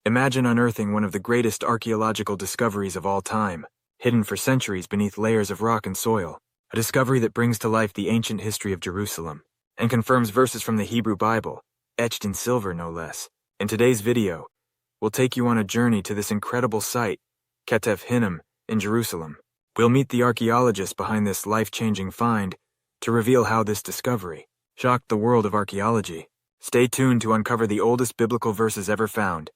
Imagine unearthing one of the greatest archaeological discoveries of all time, hidden for centuries beneath layers of rock and soil, a discovery that brings to life the ancient history of Jerusalem, and confirms verses from the Hebrew Bible, etched in silver no less. In today's video, we'll take you on a journey to this incredible site, Ketef Hinnom, in Jerusalem. We'll meet the archaeologists behind this life-changing find to reveal how this discovery shocked the world of archaeology. Stay tuned to uncover the oldest biblical verses ever found,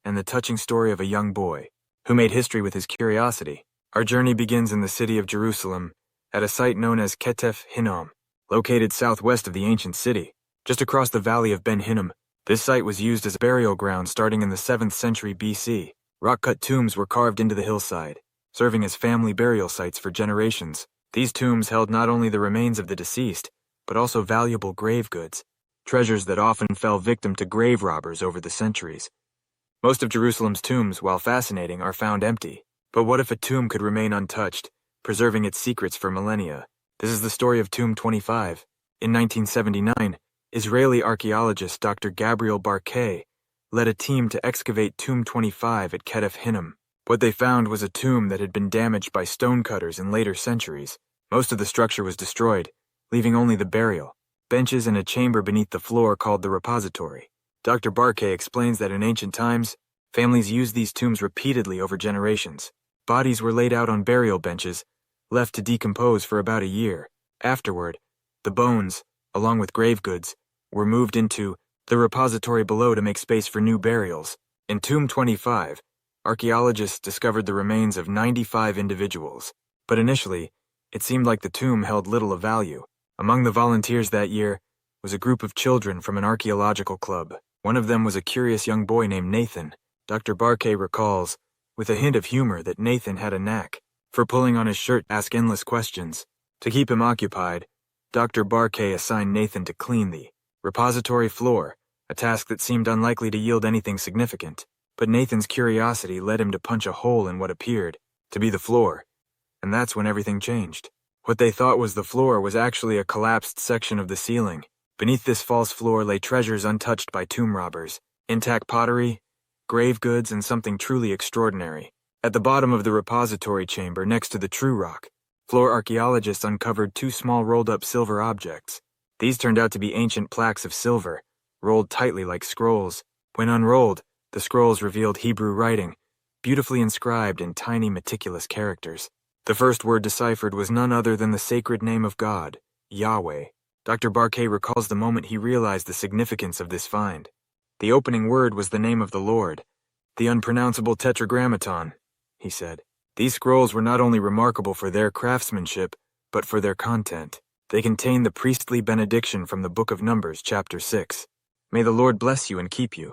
and the touching story of a young boy who made history with his curiosity. Our journey begins in the city of Jerusalem, at a site known as Ketef Hinnom, located southwest of the ancient city, just across the valley of Ben Hinnom. This site was used as a burial ground starting in the 7th century BC. Rock-cut tombs were carved into the hillside, serving as family burial sites for generations. These tombs held not only the remains of the deceased, but also valuable grave goods, treasures that often fell victim to grave robbers over the centuries. Most of Jerusalem's tombs, while fascinating, are found empty. But what if a tomb could remain untouched, preserving its secrets for millennia? This is the story of Tomb 25. In 1979, Israeli archaeologist Dr. Gabi Barkay led a team to excavate Tomb 25 at Ketef Hinnom. What they found was a tomb that had been damaged by stonecutters in later centuries. Most of the structure was destroyed, leaving only the burial, benches, and a chamber beneath the floor called the repository. Dr. Barkay explains that in ancient times, families used these tombs repeatedly over generations. Bodies were laid out on burial benches, left to decompose for about a year. Afterward, the bones, along with grave goods, were moved into the repository below to make space for new burials. In Tomb 25, archaeologists discovered the remains of 95 individuals, but initially, it seemed like the tomb held little of value. Among the volunteers that year was a group of children from an archaeological club. One of them was a curious young boy named Nathan. Dr. Barkay recalls, with a hint of humor, that Nathan had a knack for pulling on his shirt to ask endless questions. To keep him occupied, Dr. Barkay assigned Nathan to clean the repository floor, a task that seemed unlikely to yield anything significant. But Nathan's curiosity led him to punch a hole in what appeared to be the floor, and that's when everything changed. What they thought was the floor was actually a collapsed section of the ceiling. Beneath this false floor lay treasures untouched by tomb robbers, intact pottery, grave goods, and something truly extraordinary. At the bottom of the repository chamber, next to the true rock, floor archaeologists uncovered 2 small rolled-up silver objects. These turned out to be ancient plaques of silver, rolled tightly like scrolls. When unrolled, the scrolls revealed Hebrew writing, beautifully inscribed in tiny, meticulous characters. The first word deciphered was none other than the sacred name of God, Yahweh. Dr. Barkay recalls the moment he realized the significance of this find. The opening word was the name of the Lord, the unpronounceable tetragrammaton, he said. These scrolls were not only remarkable for their craftsmanship, but for their content. They contained the priestly benediction from the book of Numbers, chapter 6. May the Lord bless you and keep you.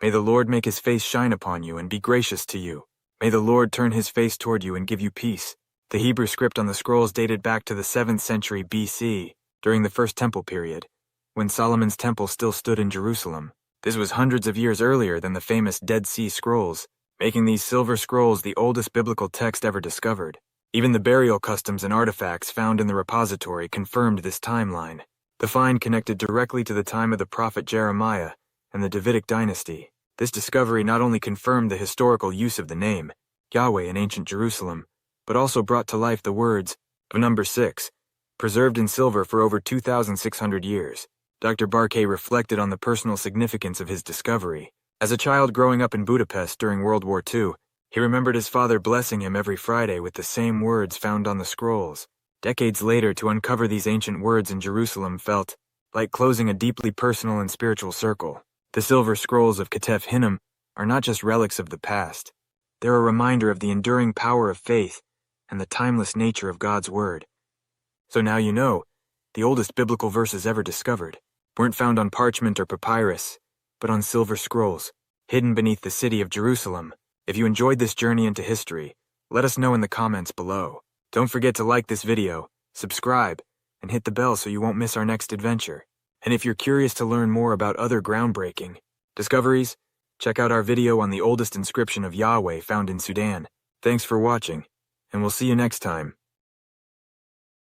May the Lord make his face shine upon you and be gracious to you. May the Lord turn his face toward you and give you peace. The Hebrew script on the scrolls dated back to the 7th century BC, during the First Temple period, when Solomon's temple still stood in Jerusalem. This was hundreds of years earlier than the famous Dead Sea Scrolls, making these silver scrolls the oldest biblical text ever discovered. Even the burial customs and artifacts found in the repository confirmed this timeline. The find connected directly to the time of the prophet Jeremiah and the Davidic dynasty. This discovery not only confirmed the historical use of the name, Yahweh, in ancient Jerusalem, but also brought to life the words of Number 6, preserved in silver for over 2,600 years. Dr. Barkay reflected on the personal significance of his discovery. As a child growing up in Budapest during World War II, he remembered his father blessing him every Friday with the same words found on the scrolls. Decades later, to uncover these ancient words in Jerusalem felt like closing a deeply personal and spiritual circle. The silver scrolls of Ketef Hinnom are not just relics of the past. They're a reminder of the enduring power of faith and the timeless nature of God's Word. So now you know, the oldest biblical verses ever discovered weren't found on parchment or papyrus, but on silver scrolls, hidden beneath the city of Jerusalem. If you enjoyed this journey into history, let us know in the comments below. Don't forget to like this video, subscribe, and hit the bell so you won't miss our next adventure. And if you're curious to learn more about other groundbreaking discoveries, check out our video on the oldest inscription of Yahweh found in Sudan. Thanks for watching, and we'll see you next time.